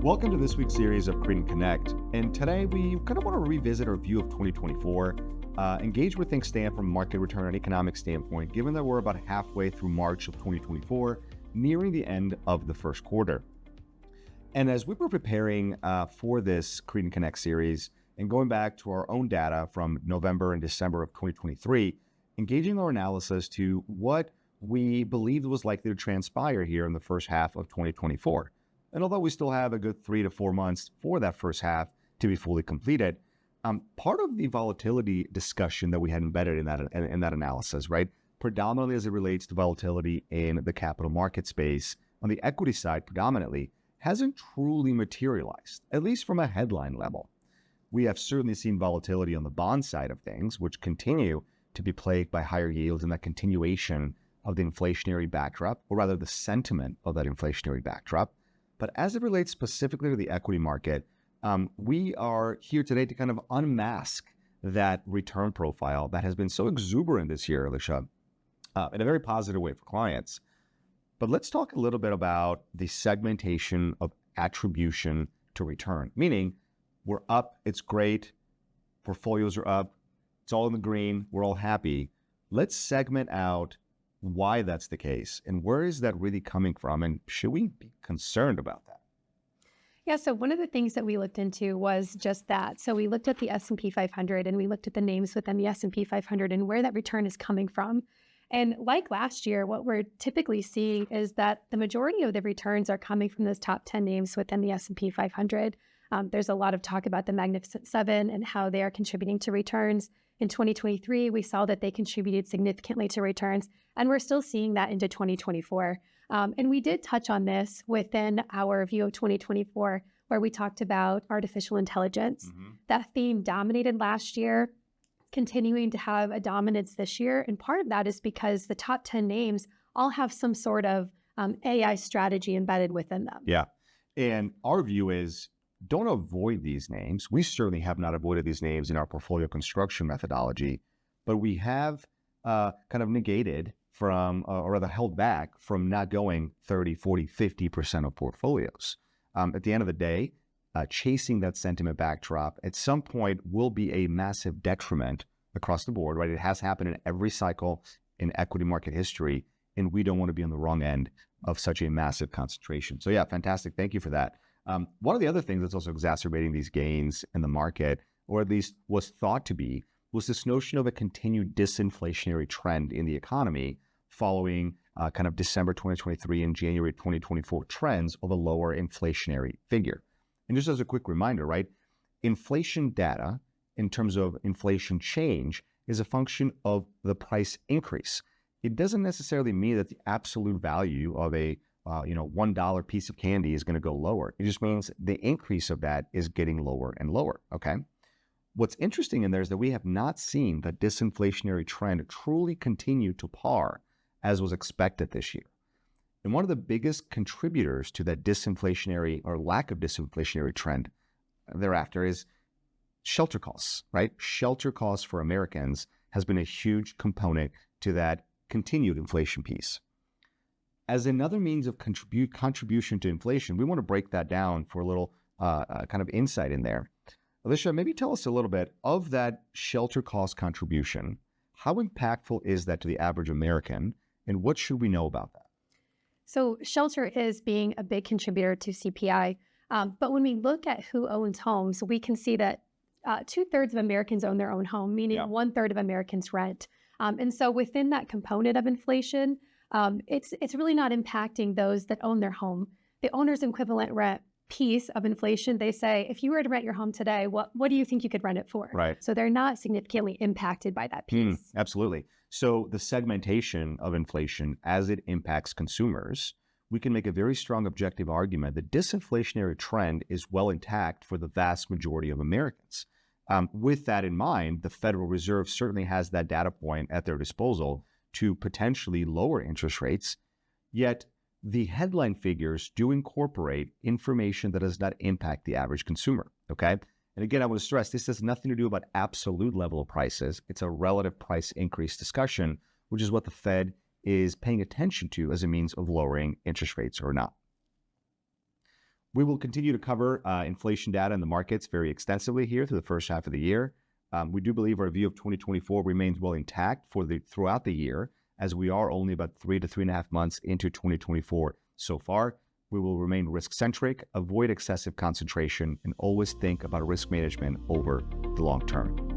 Welcome to this week's series of Credent Connect. And today we kind of want to revisit our view of 2024, engage where things stand from a market return and economic standpoint, given that we're about halfway through March of 2024, nearing the end of the first quarter. And as we were preparing for this Credent Connect series and going back to our own data from November and December of 2023, engaging our analysis to what we believed was likely to transpire here in the first half of 2024. And although we still have a good 3 to 4 months for that first half to be fully completed, part of the volatility discussion that we had embedded in that analysis, right, predominantly as it relates to volatility in the capital market space, on the equity side predominantly, hasn't truly materialized, at least from a headline level. We have certainly seen volatility on the bond side of things, which continue to be plagued by higher yields and that continuation of the inflationary backdrop, or rather the sentiment of that inflationary backdrop. But as it relates specifically to the equity market, we are here today to kind of unmask that return profile that has been so exuberant this year, Alicia, in a very positive way for clients. But let's talk a little bit about the segmentation of attribution to return, meaning we're up, it's great, portfolios are up, it's all in the green, we're all happy. Let's segment out why that's the case and where is that really coming from, and should we be concerned about that? Yeah, so one of the things that we looked into was just that. So we looked at the S&P 500 and we looked at the names within the S&P 500 and where that return is coming from. And like last year, what we're typically seeing is that the majority of the returns are coming from those top 10 names within the S&P 500. There's a lot of talk about the Magnificent Seven and how they are contributing to returns. In 2023, we saw that they contributed significantly to returns, and we're still seeing that into 2024. And we did touch on this within our view of 2024, where we talked about artificial intelligence. Mm-hmm. That theme dominated last year, continuing to have a dominance this year. And part of that is because the top 10 names all have some sort of AI strategy embedded within them. Yeah. And our view is, don't avoid these names. We certainly have not avoided these names in our portfolio construction methodology, but we have kind of negated from, or rather held back from not going 30, 40, 50% of portfolios. At the end of the day, chasing that sentiment backdrop at some point will be a massive detriment across the board, right? It has happened in every cycle in equity market history, and we don't want to be on the wrong end of such a massive concentration. So yeah, fantastic. Thank you for that. One of the other things that's also exacerbating these gains in the market, or at least was thought to be, was this notion of a continued disinflationary trend in the economy following kind of December 2023 and January 2024 trends of a lower inflationary figure. And just as a quick reminder, right, inflation data in terms of inflation change is a function of the price increase. It doesn't necessarily mean that the absolute value of a $1 piece of candy is going to go lower. It just means the increase of that is getting lower and lower, okay? What's interesting in there is that we have not seen the disinflationary trend truly continue to par as was expected this year. And one of the biggest contributors to that disinflationary or lack of disinflationary trend thereafter is shelter costs, right? Shelter costs for Americans has been a huge component to that continued inflation piece. As another means of contribution to inflation, we want to break that down for a little kind of insight in there. Alicia, maybe tell us a little bit of that shelter cost contribution. How impactful is that to the average American, and what should we know about that? So shelter is being a big contributor to CPI. But when we look at who owns homes, we can see that 2/3 of Americans own their own home, meaning 1/3 of Americans rent. And so within that component of inflation, it's really not impacting those that own their home. The owner's equivalent rent piece of inflation, they say, if you were to rent your home today, what do you think you could rent it for? Right. So they're not significantly impacted by that piece. Absolutely. So the segmentation of inflation as it impacts consumers, we can make a very strong objective argument that disinflationary trend is well intact for the vast majority of Americans. With that in mind, the Federal Reserve certainly has that data point at their disposal to potentially lower interest rates, yet the headline figures do incorporate information that does not impact the average consumer, okay? And again, I want to stress, this has nothing to do about absolute level of prices. It's a relative price increase discussion, which is what the Fed is paying attention to as a means of lowering interest rates or not. We will continue to cover inflation data in the markets very extensively here through the first half of the year. We do believe our view of 2024 remains well intact throughout the year, as we are only about 3 to 3.5 months into 2024 so far. We will remain risk-centric, avoid excessive concentration, and always think about risk management over the long term.